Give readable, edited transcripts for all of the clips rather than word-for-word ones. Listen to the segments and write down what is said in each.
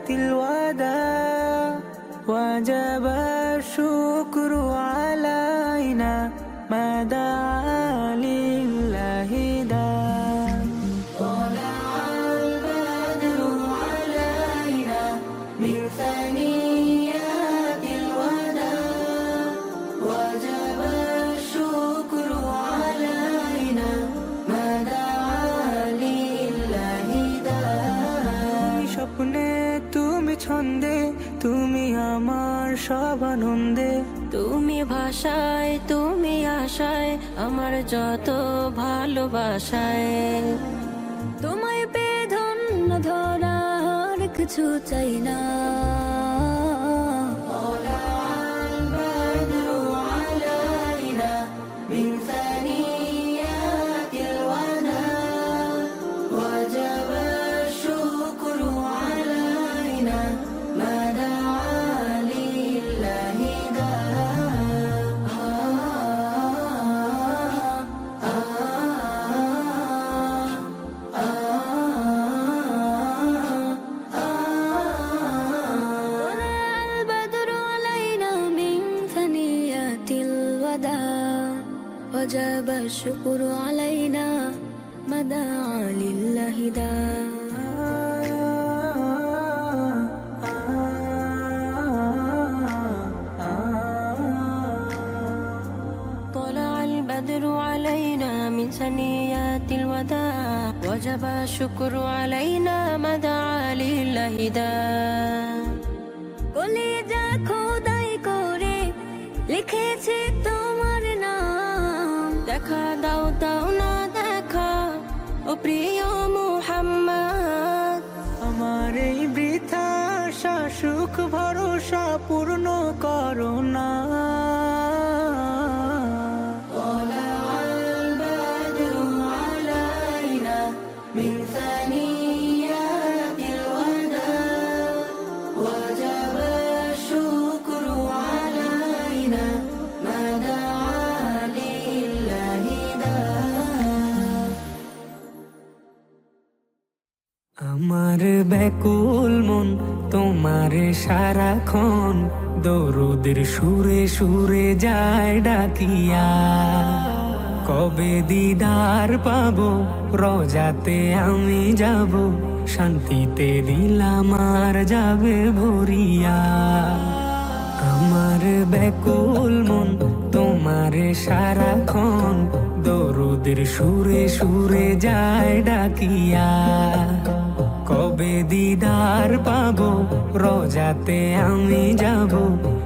الوداع وجب الشكر علينا ما دعا لله داع طلع البدر علينا من ثنيات الوداع وجب الشكر علينا ما دعا لله داع স্বপ্নে তুমি ছন্দে তুমি আমার সব আনন্দে তুমি ভাষায় তুমি আশায় আমার যত ভালোবাসায় তোমায় পেয়ে ধন্য ধরার কিছু চাই না وجب الشكر علينا ما دعا لله داع طلع البدر علينا من ثنيات الوداع وجب الشكر علينا ما دعا لله داع কলিজা খোদাই করে লিখেছে তোমার নাম দেখা দাও দাও না দেখা ও প্রিয় মুহাম্মদ আমার এই বৃথা আশা সুখ ভরসা পূর্ণ করো না আমার ব্যাকুল মন তোমার সারাক্ষণ দরুদের সুরে সুরে যায় ডাকিয়া কবে দিদার পাবো রোজাতে আমি যাব শান্তিতে দিলাম আর যাবে ভরিয়া আমার ব্যাকুল মন তোমার সারাক্ষণ দরুদের সুরে সুরে যায় ডাকিয়া কবে দিদার পাবো রোজাতে আমি যাব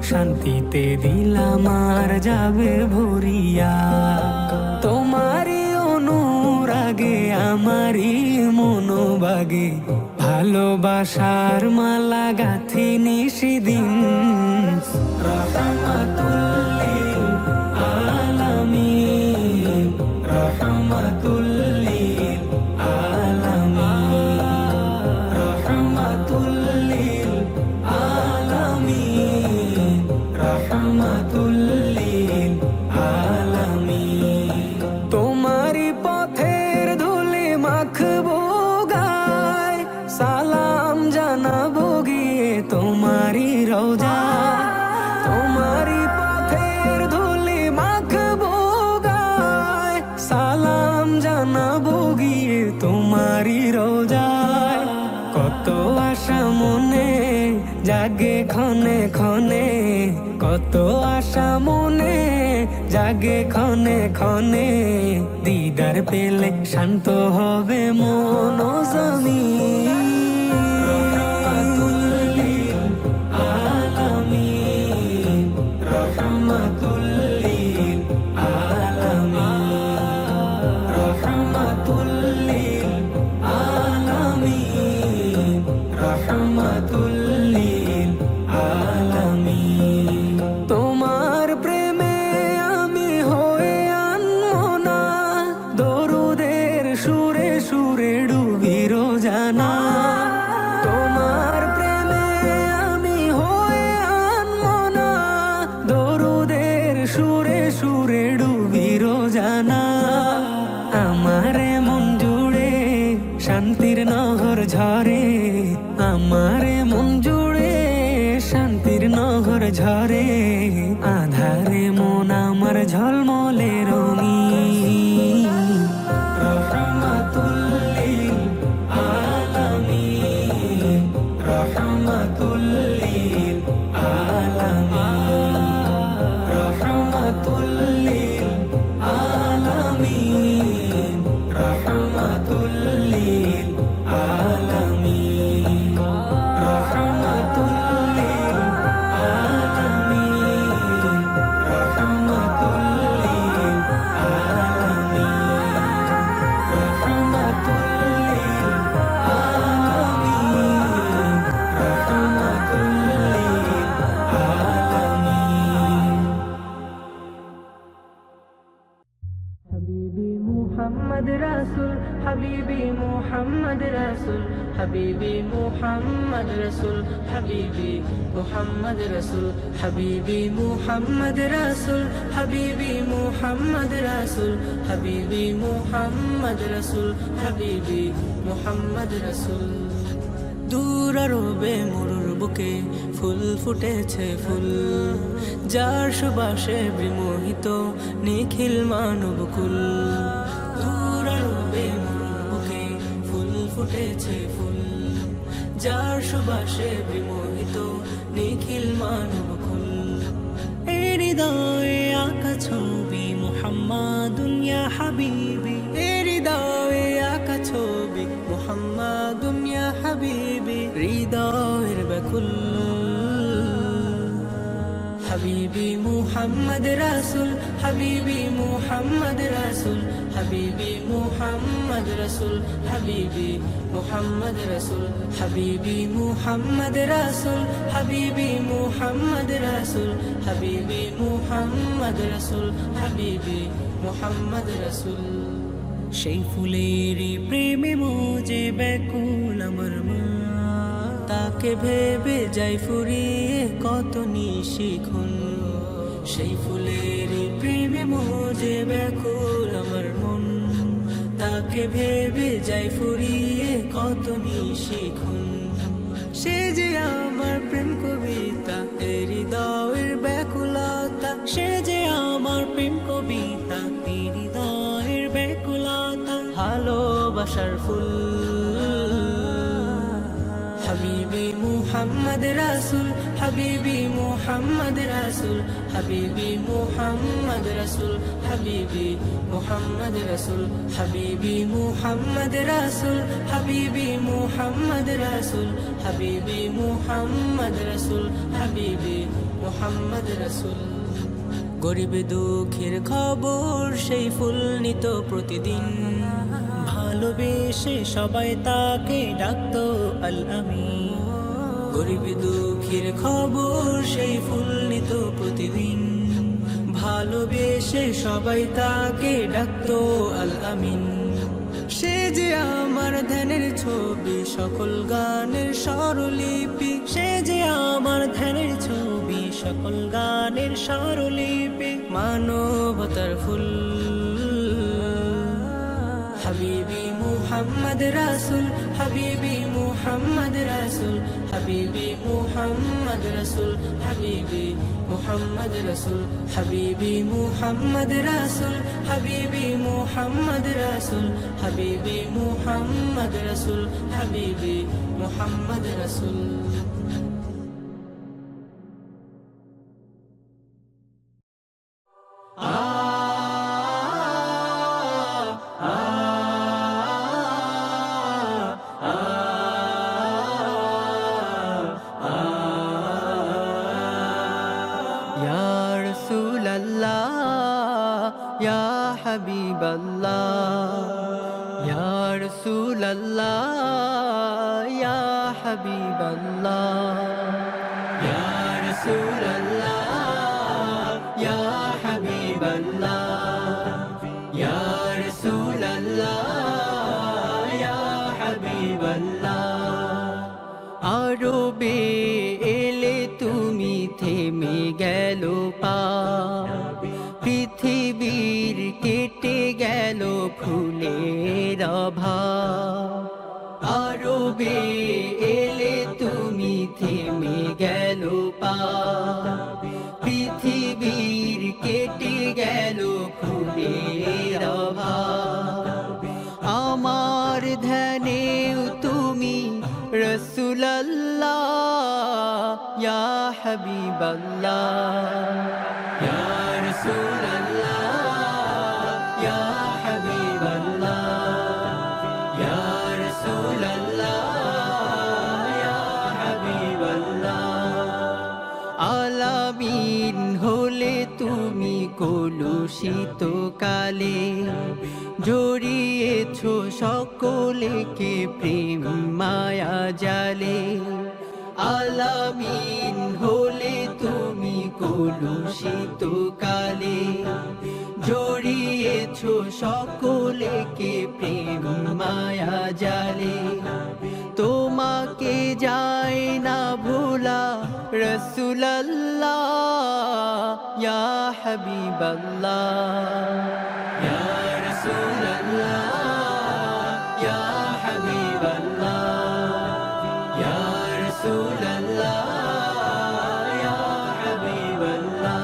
শান্তিতে দিলাম আর যাবে ভরিয়া তোমারই অনুরাগে আমারই মনোবাগে ভালোবাসার মালা গাথি নিশিদিন রহমাতুল লিল আলামিন রহমাতুল লিল আলামিন রহমাতুল লিল আলামিন রহমাতুল লিল আলামিন তোমারই পথের ধুলি মাখবো গায় সালাম জানাবো গিয়ে তোমারই রওজা তোমারই পথের ধুলি মাখবো গায় সালাম জানাবো গিয়ে তোমারই রওজায় কত আশা মনে জাগে ক্ষণে ক্ষণে কত আশা মনে জাগে ক্ষণে ক্ষণে দিদার পেলে শান্ত হবে মন ও জমিন রহমাতুল লিল আলামিন রহমাতুল লিল আলামিন রহমাতুল লিল আলামিন রহমাতুল লিল আলামিন তোমার প্রেমে আমি হয়ে আনমনা দরুদের সুরে সুরে ডুবি রোজানা তোমার প্রেমে আমি হয়ে আনমনা দরুদের সুরে সুরে ডুবি রোজানা আমার মন জুড়ে শান্তির নহর ঝরে আমার মন হাবিবি মুহাম্মদ রাসূল হাবিবি মুহাম্মদ রাসূল হাবিবি মুহাম্মদ রাসূল হাবিবি মুহাম্মদ রাসূল হাবিবি মুহাম্মদ রাসূল হাবিবি মুহাম্মদ রাসূল দূর আরবে মরুর বুকে ফুল ফুটেছে ফুল যার সুবাসে বিমোহিত নিখিল মানবকুল দূর আরবে মরুর বুকে ফুল ফুটেছে ফুল যার সুবাসে বিমোহিত নিখিল মানবকুল এই হৃদয়ে আঁকা ছবি মুহাম্মাদুন ইয়া হাবিবি এই হৃদয়ে আঁকা ছবি মুহাম্মাদুন ইয়া হাবিবি হৃদয়ের ব্যাকুল হাবিবি মুহাম্মদ রাসূল হাবিবি মুহাম্মদ রাসূল হাবিবি মুহাম্মদ রাসূল হাবিবি মুহাম্মদ রাসূল হাবিবি মুহাম্মদ রাসূল হাবিবি মুহাম্মদ রাসূল হাবিবি মুহাম্মদ রাসূল হাবিবি মুহাম্মদ রাসূল সেই ফুলেরই প্রেমে মোজে ব্যাকুল আমার মা তাকে ভেবে যাই ফুরিয়ে কত নিশিক্ষণ সেই ফুলেরই প্রেমে মোজে ব্যাকুল আমার মন তাকে ভেবে যাই ফুরিয়ে কত নিশিক্ষণ সে যে আমার প্রেম কবিতা এই হৃদয়ের ব্যাকুলতা সে যে আমার প্রেম কবিতা এই হৃদয়ের ব্যাকুলতা ভালোবাসার ফুল হাবিবি মুহাম্মদ রাসূল হাবিবি মুহাম্মদ রাসূল হাবিবি মুহাম্মদ রাসূল হাবিবি মুহাম্মদ রাসূল হাবিবি মুহাম্মদ রাসূল হাবিবি মুহাম্মদ রাসূল হাবিবি মুহাম্মদ রাসূল হাবিবি মুহাম্মদ রাসূল গরিব দুঃখের খবর সেই ফুল নিত প্রতিদিন ভালোবেসে সবাই তাকে ডাকতো আল আমিন গরিব দুঃখের খবর সেই ফুল নিত প্রতিদিন ভালোবেসে সবাই তাকে ডাকতো আল আমিন সে যে আমার ধ্যানের ছবি সকল গানের স্বরলিপি সে যে আমার ধ্যানের ছবি সকল গানের স্বরলিপি মানবতার ফুল হাবিবি মুহাম্মদ রাসূল হাবিবি মুহাম্মদ রাসূল হাবিবি মুহাম্মদ রাসূল হাবিবি মুহাম্মদ রাসূল হাবিবি মুহাম্মদ রাসূল হাবিবি মুহাম্মদ রাসূল হাবিবি মুহাম্মদ রাসূল হাবিবি মুহাম্মদ রাসূল حبيب الله يا رسول الله يا حبيب الله يا رسول الله يا حبيب الله يا رسول الله يا حبيب الله আরবে এলে তুমি থেমে গেল পা পৃথিবীর কেটে গেল ফুলের অভাব আরবে এলে তুমি থেমে গেল পা পৃথিবীর কেটে গেল ফুলের অভাব আমার ধ্যানেও তুমি রাসূলুল্লাহ ইয়া হাবিবাল্লাহ ইয়া রাসূলুল্লাহ ইয়া হাবিবাল্লাহ ইয়া রাসূলুল্লাহ ইয়া হাবিবাল্লাহ আলামিন হলে তুমি কলুষিত কালে জড়িয়েছো সকলকে প্রেম মায়া জালে আলামিন হলে তুমি কলুষিত কালে জড়িয়েছ সকলকে প্রেম মায়া জালে তোমাকে যায় না ভোলা রাসূলুল্লাহ ইয়া হাবিবাল্লাহ ইয়া রাসূলুল্লাহ ইয়া হাবিবাল্লাহ ইয়া রাসূলুল্লাহ ইয়া হাবিবাল্লাহ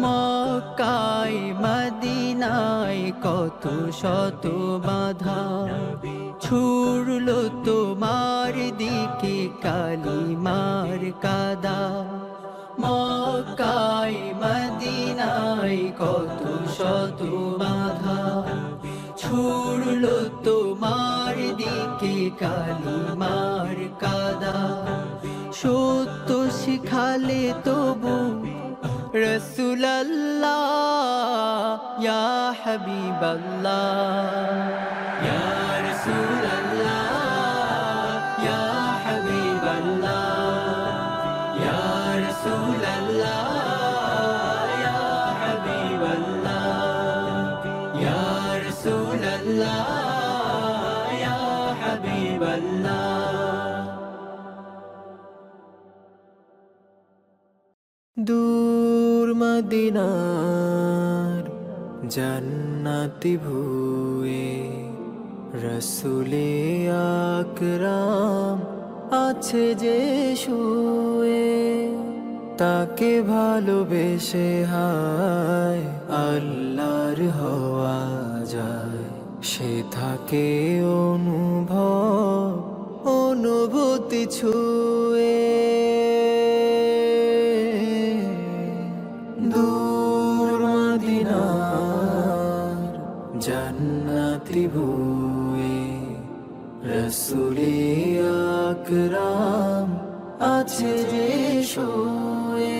মক্কায় মদিনায় কত শত বাধা ছুড়লো তোমার দিকে কালিমার কাদা মক্কায় মদিনায় কত শত বাধা ছুড়লো তোমার দিকে কালিমার কাদা সত্য শিখালে তবু রাসূলুল্লাহ ইয়া হাবিবাল্লাহ ইয়া রাসূলুল্লাহ ইয়া হাবিবাল্লাহ ইয়া রাসূলুল্লাহ ইয়া হাবিবাল্লাহ ইয়া রাসূলুল্লাহ ইয়া হাবিবাল্লাহ দূর মদিনার জান্নাতি ভুয়ে রসুলে আকরাম আছে যে শুয়ে তাকে ভালোবেসে হায় আল্লাহর হওয়া যায় সে থাকে অনুভূতি ছুয়ে দূর মদিনার জান্নাতি ভুয়ে রসুলে আকরাম আছে যে শুয়ে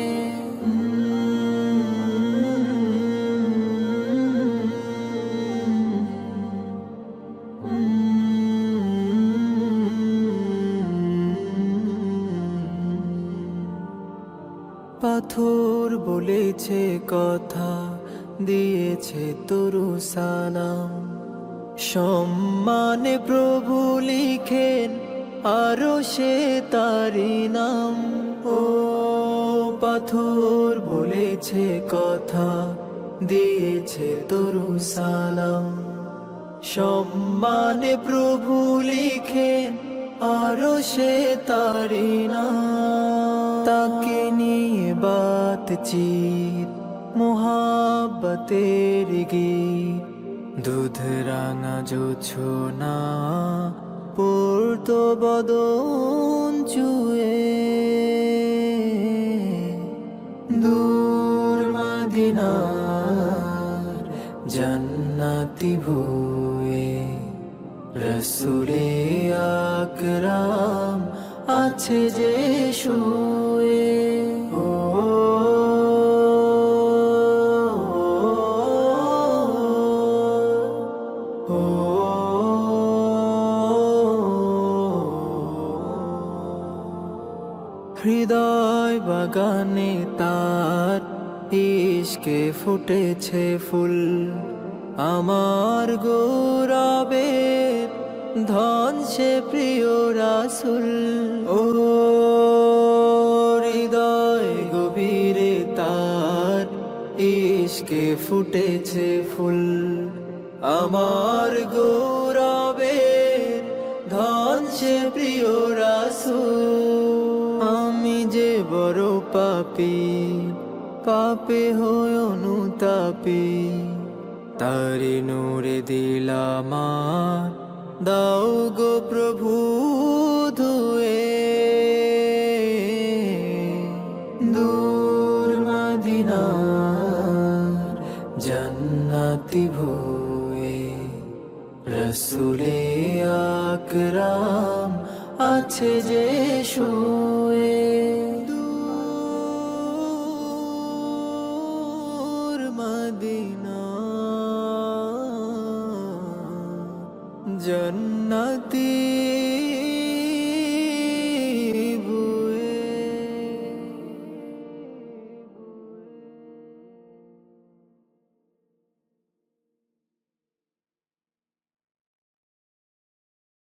পাথর বলেছে কথা দিয়েছে তরু সালাম সম্মানে প্রভু লিখেন আরো সে তারি নাম ও পাথর বলেছে কথা দিয়েছে তরু সালাম সম্মানে প্রভু লিখেন আরো সে তারি নাম তাকে নিয়ে বাতচিত মোহাব্বতের গীত দুধ রাঙা জোছনা পড়তো বদন চুয়ে দূর মদিনার জান্নাতি ভুয়ে রসুলে আকরাম আছে যে শুয়ে হৃদয় বাগানে তার ইশকে ফুটেছে ফুল আমার গৌরবের ধন সে প্রিয় রাসূল ও হৃদয় গভীরে তার ইশকে ফুটেছে ফুল আমার গৌরবের ধন সে প্রিয় রাসূল আমি যে বড় পাপী পাপে হয়ে অনুতাপী তারি নূরে দিলাম দাও গো প্রভু ধুয়ে দূর মদিনার জান্নাতি ভুয়ে রসুলে আকরাম আছে যে শুয়ে